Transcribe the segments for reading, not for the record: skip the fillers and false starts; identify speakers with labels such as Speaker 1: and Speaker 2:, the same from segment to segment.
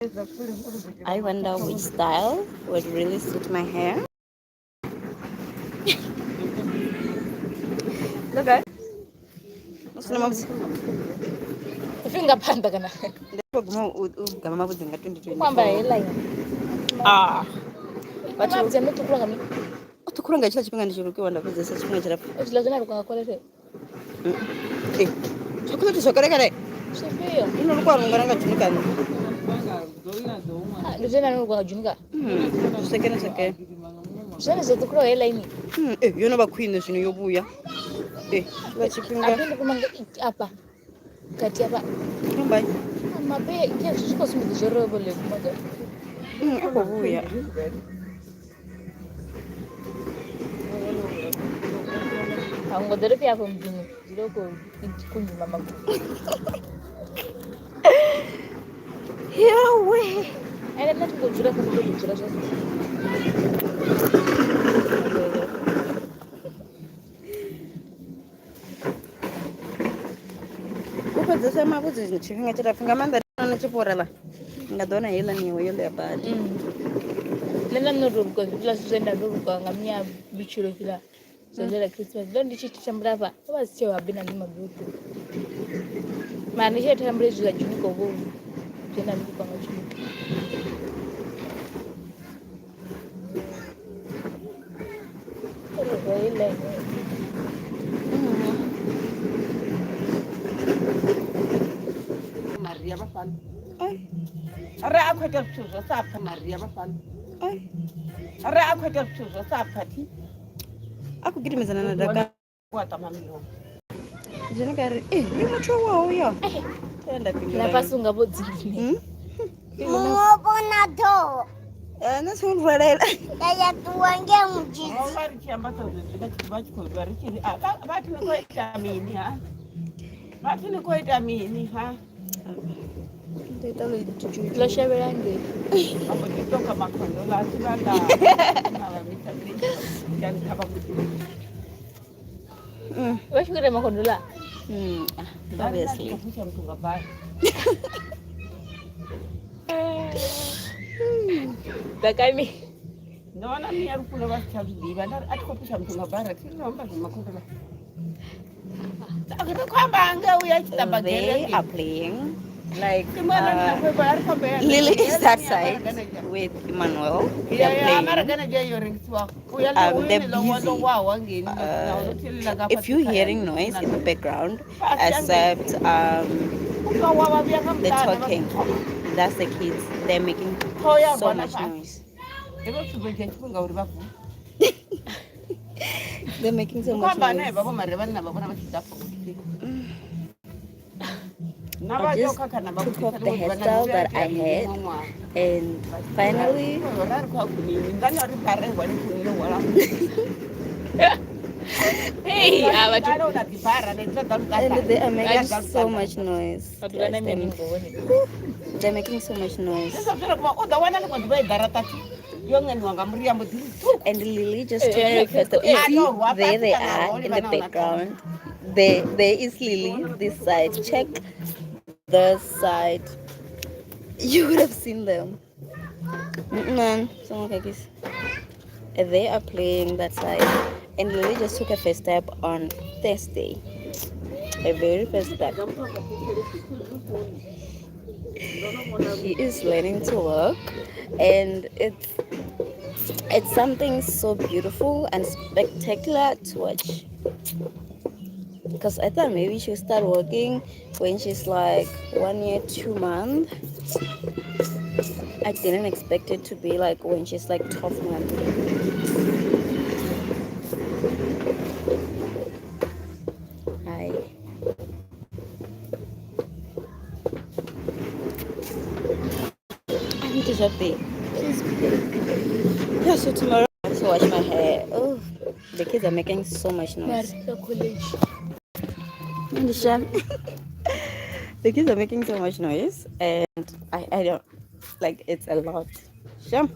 Speaker 1: I wonder which style would really suit my hair. Look at
Speaker 2: Ufingaphandla kana.
Speaker 1: ugama buzinga 2024.
Speaker 2: Kwamba headline.
Speaker 1: Ah,
Speaker 2: But you tell me to program.
Speaker 1: tukuranga chila chipinga ndichirukiwa ndakudzesa chipinga chirapo.
Speaker 2: Uchilazona rukakolete.
Speaker 1: Chokula tishokerekere.
Speaker 2: Chifio.
Speaker 1: Inorukwa rungoranga chunikani.
Speaker 2: Ndizena nurukwa junika.
Speaker 1: Sekene.
Speaker 2: Zvene zvetukura headline.
Speaker 1: Yona bakwine zvino yobuya. Vachipinga.
Speaker 2: Apinde kumanga apa. Kati apa.
Speaker 1: Kambai.
Speaker 2: Mabe ke zviko simudzi zverobo lekumaga.
Speaker 1: Akobuya.
Speaker 2: Angodere pia hapo mjini. Ziloko kunji mama.
Speaker 1: Yawe.
Speaker 2: Ene mnatu kujura kwa kujura sasa.
Speaker 1: Kukwedzesa mabudzi chipinga chirafinga manda chiporala. Ngadona hela niwe yole abadi.
Speaker 2: Nena noruko kila senda noruko ngamia bichiro kila. Sendela Christmas. Don't ndichiti chambrava. Aba sicho abina ndima butu. Maanisha tambre zula juniko go. Tena ndiko kwa chini. Ile.
Speaker 3: Maria bafana. Ara akhwetha kuthuzwa sapha Maria bafana. Ara akhwetha kuthuzwa sapha thi.
Speaker 1: Akugidimizana na daka.
Speaker 3: Kwata mamilo.
Speaker 1: Zvinogari imucho wawo yo. Tenda pinga.
Speaker 2: Napasunga bodzini.
Speaker 4: Mungopona to.
Speaker 1: Nasunurwalela.
Speaker 4: Yaya tuwange mujisi.
Speaker 3: Vari chiambato vachikhodwa richiri vati nikoita mini ha. Vati nikoita mini ha.
Speaker 2: Lashaverange.
Speaker 3: Abo nditoka makhondo lati vanda. Navamita kristo. Yani kaba kuti.
Speaker 2: Vashikure makondola.
Speaker 1: Obviously.
Speaker 3: Kucha mtunga baya.
Speaker 2: Dakani.
Speaker 3: Naona mimi arukuna vachazvidiva atikopisha mtunga baya tinoamba zvemakondola. Kwamba angauya achitamba
Speaker 1: They
Speaker 3: gereke.
Speaker 1: are playing. Like
Speaker 3: Lily
Speaker 1: Lily is that side with Emmanuel. They're playing. They're busy. If you're hearing noise in the background, except the talking, that's the kids. They're making so much noise. They're making so much noise. I just took off the hairstyle that I had, and finally,
Speaker 2: Hey,
Speaker 1: and they are making so much noise. They're making so much noise. And Lily just took her hairstyle. You see, there they are in the background. There is Lily, this side. Check the side. You would have seen them. Man, they are playing that side. And Lily just took a first step on Thursday. A very first step. She is learning to walk, and it's something so beautiful and spectacular to watch. Because I thought maybe she'll start walking when she's like 1 year, 2 months. I didn't expect it to be like when she's like 12 months. Hi. I need to shop there. Please be there. Yeah, so tomorrow I have to wash my hair. Oh, the kids are making so much noise. The kids are making so much noise, and I don't like, it's a lot. Sham.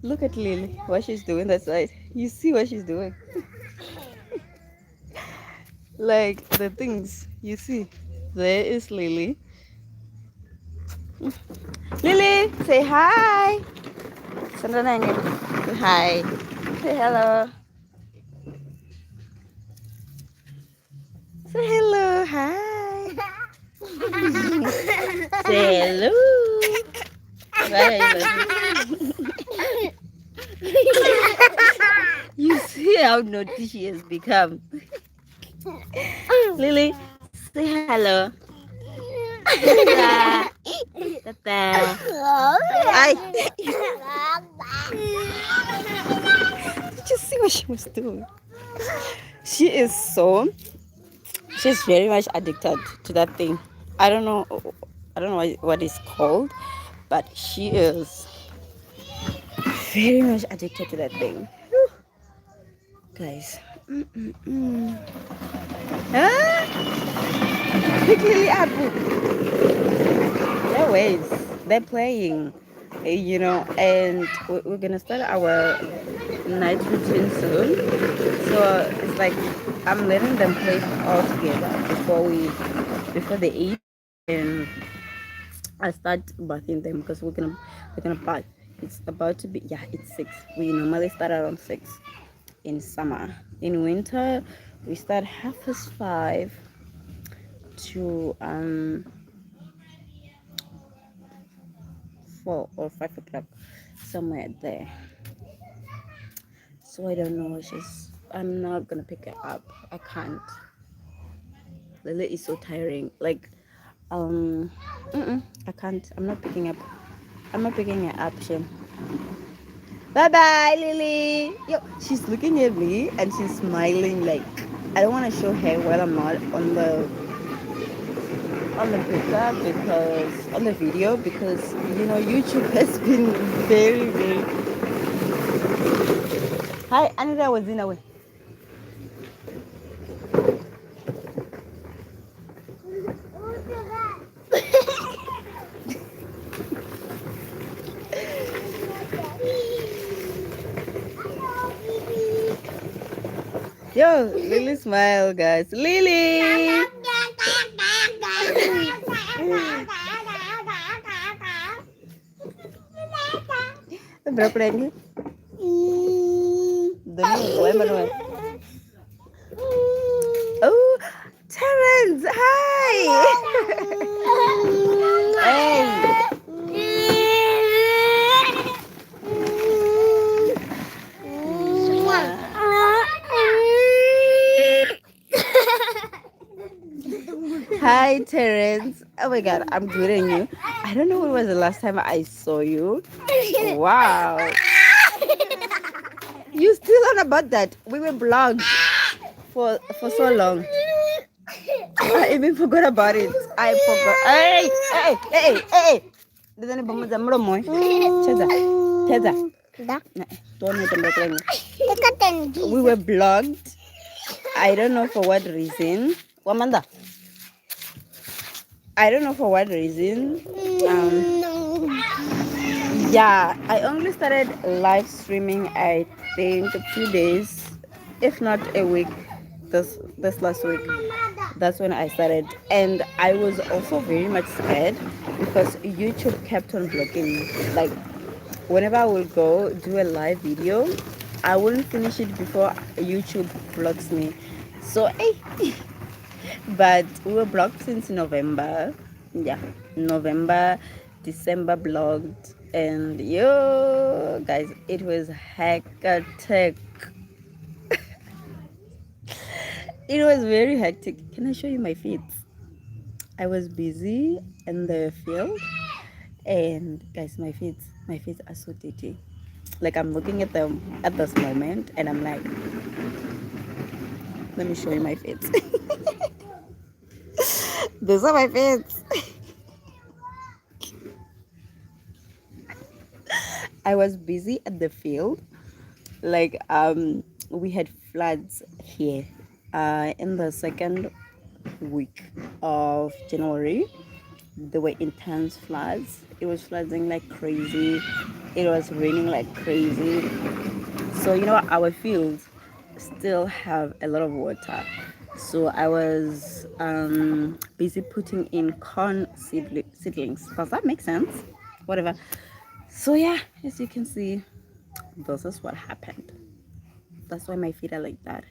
Speaker 1: Look at Lily, what she's doing that side. You see what she's doing? Like the things you see. There is Lily. Lily, say hi. Sandra, say hi. Say hello. Say hello. Hi. Say hello. Why are you laughing? You see how naughty she has become. Lily, say hello. Tata. Tata. Ay. Did you see what she was doing? She is so, she's very much addicted to that thing. I don't know, I don't know what it's called, but she is very much addicted to that thing. Guys. Ah, quickly, Abu. Their ways. They're playing, and we're gonna start our night routine soon. So it's like I'm letting them play all together before they eat, and I start bathing them because we're gonna bath. It's about to be, yeah, it's 6. We normally start around 6 in summer. In winter, we start 5:30 to 4 or 5 o'clock, somewhere there. So I don't know. I'm not gonna pick her up. I can't. Lily is so tiring. Like, um, I can't. I'm not picking up. I'm not picking her up. Shame. Bye bye, Lily. Yo, she's looking at me and she's smiling. Like, I don't want to show her while I'm not on the picture, because on the video, because YouTube has been very very. Hi, Anita was in a way. Yo, Lily smile, guys. Lily. Berapa lagi? Oh, Terrence, hi. Hey. Hi, Terrence. Oh my God, I'm greeting you. I don't know when was the last time I saw you. Wow. You still on about that? We were blogged for so long. I even forgot about it. I forgot. Hey, hey, hey, hey. Didn't bumma zamro moy. Cheza. Teza. Don't need to. We were blogged. I don't know for what reason. Wamanda. I don't know for what reason. Yeah, I only started live streaming, I think, 2 days, if not a week. This last week, that's when I started, and I was also very much scared because YouTube kept on blocking me. Like, whenever I will go do a live video, I wouldn't finish it before YouTube blocks me. So, hey. But we were blocked since November. Yeah, November, December blocked, and yo, guys, it was hectic. It was very hectic. Can I show you my feet? I was busy in the field, and guys, my feet are so dirty. Like, I'm looking at them at this moment, and I'm like, let me show you my feet. These are my feet. I was busy at the field. Like, we had floods here in the second week of January. There were intense floods. It was flooding like crazy. It was raining like crazy. So our fields still have a lot of water. So I was busy putting in corn seedlings. Does that make sense? Whatever. So yeah, as you can see, this is what happened. That's why my feet are like that.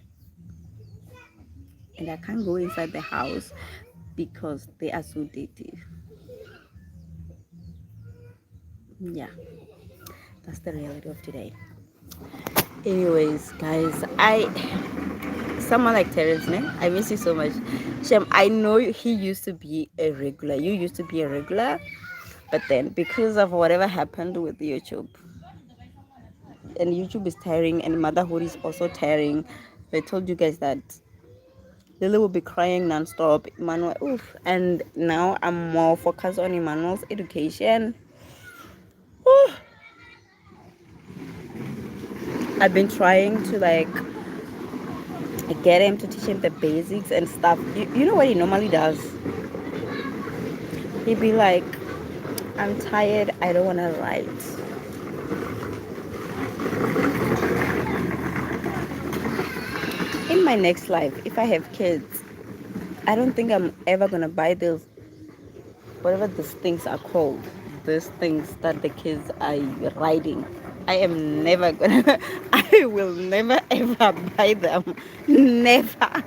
Speaker 1: And I can't go inside the house because they are so dirty. Yeah, that's the reality of today. Anyways, guys, someone like Terrence, ne? I miss you so much. Shem, I know he used to be a regular. You used to be a regular, but then because of whatever happened with YouTube, and YouTube is tiring, and motherhood is also tiring. I told you guys that Lily will be crying non-stop. Emmanuel, oof. And now I'm more focused on Emmanuel's education. Oof. I've been trying to like get him to teach him the basics and stuff. You know what he normally does? He'd be like, I'm tired, I don't want to write. In my next life, if I have kids, I don't think I'm ever going to buy those, whatever these things are called, these things that the kids are riding. I am never going to, I will never ever buy them. Never.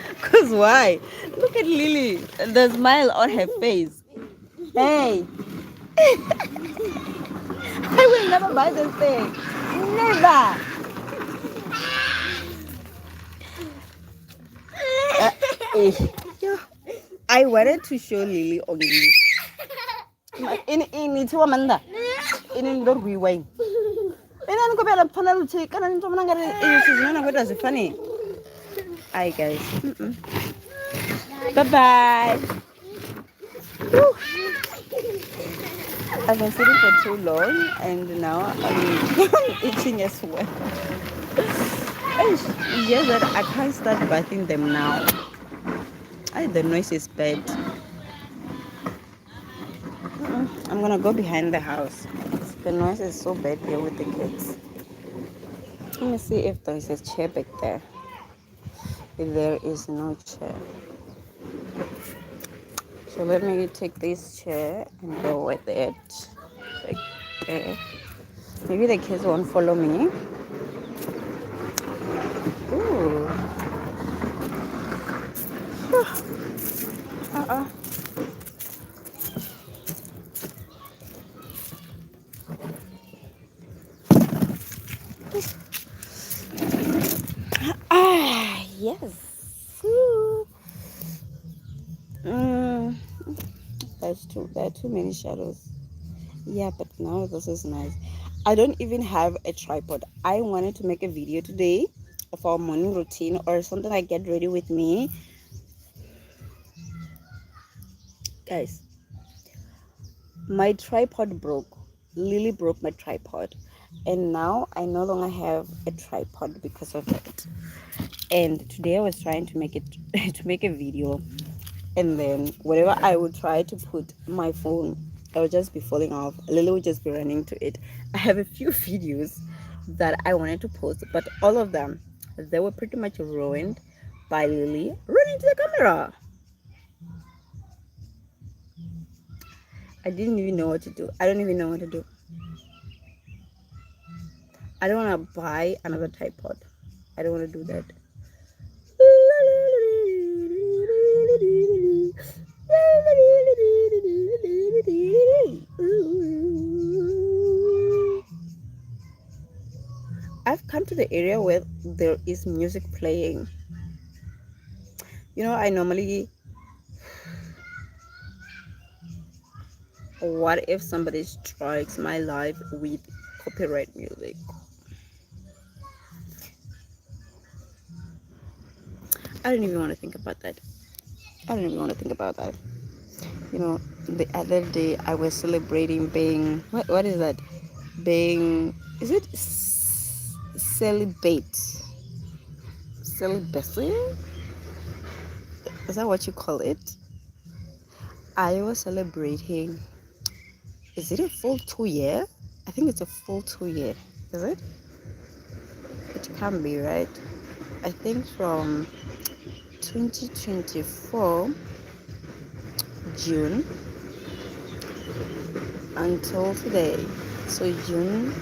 Speaker 1: Because why? Look at Lily, the smile on her face. Hey, I will never buy this thing. Never. Eh, yeah. I wanted to show Lily only. In it's Wamanda. In don't rewind. And I'm going to put a chicken and I'm going to go to funny. Hi, guys. Bye bye. I've been sitting for too long and now I'm itching as well. It's just that I can't start bathing them now. The noise is bad. I'm gonna go behind the house. The noise is so bad here with the kids. Let me see if there is a chair back there. If there is no chair. So let me take this chair and go with it. Okay. Maybe the kids won't follow me. Ooh. Yes. There are too many shadows. Yeah, but now this is nice. I don't even have a tripod. I wanted to make a video today of our morning routine or something like get ready with me. Guys, my tripod broke. Lily broke my tripod. And now I no longer have a tripod because of it. And today I was trying to make it to make a video, and then whenever I would try to put my phone, I would just be falling off. Lily would just be running to it. I have a few videos that I wanted to post, but all of them, they were pretty much ruined by Lily running to the camera. I didn't even know what to do. I don't even know what to do. I don't want to buy another tripod. I don't want to do that. I've come to the area where there is music playing. You know, I normally, what if somebody strikes my life with copyright music? I don't even want to think about that. You know, the other day I was celebrating being, what is that? Being, is it celibate? Celibacy? Is that what you call it? I was celebrating, is it a full 2 year? I think it's a full 2 year. Is it? It can be, right? I think from 2024 June until today. So June,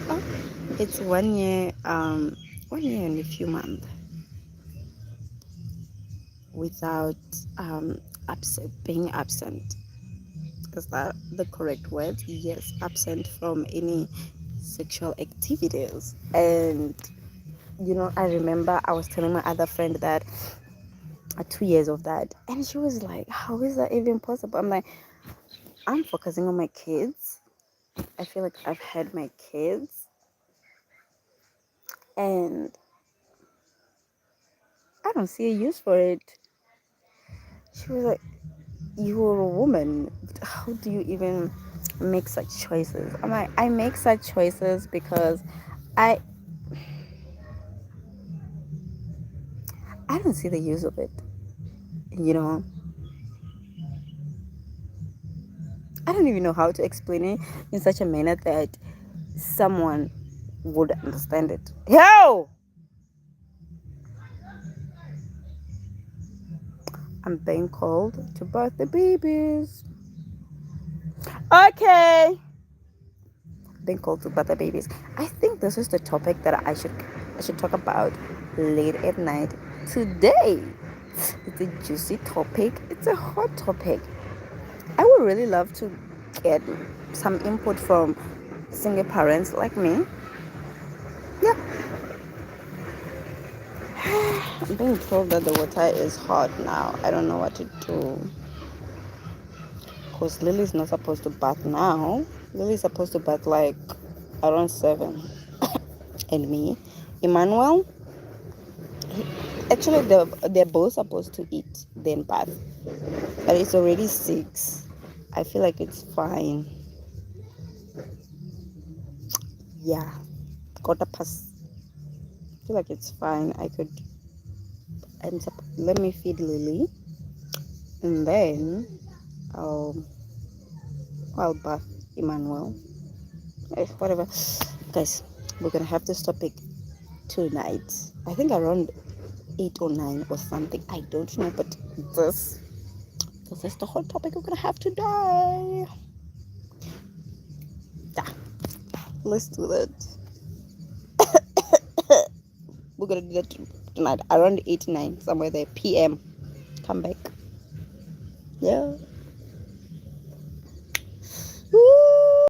Speaker 1: it's 1 year, 1 year and a few months without being absent. Is that the correct word? Yes, absent from any sexual activities. And I remember I was telling my other friend that 2 years of that, and she was like, "How is that even possible?" I'm like, "I'm focusing on my kids. I feel like I've had my kids, and I don't see a use for it." She was like, "You're a woman. How do you even make such choices?" I'm like, "I make such choices because I I don't see the use of it. You know, I don't even know how to explain it in such a manner that someone would understand it. Yo, I'm being called to birth the babies. Okay, being called to birth the babies. I think this is the topic that I should talk about late at night today. It's a juicy topic. It's a hot topic. I would really love to get some input from single parents like me. Yeah, I'm being told that the water is hot now. I don't know what to do. Because Lily's not supposed to bath now. Lily's supposed to bath like around 7. And me, Emmanuel, actually they're both supposed to eat then bath. But it's already 6. I feel like it's fine. Yeah, quarter past. I feel like it's fine. Let me feed Lily. And then I'll, I'll bath Emmanuel. Whatever. Guys, we're going to have this topic tonight. I think around 8 or 9 or something. I don't know, but this is the whole topic we're gonna have to die. Yeah, let's do that. We're gonna do that tonight around 8 9 somewhere there PM. Come back. Yeah.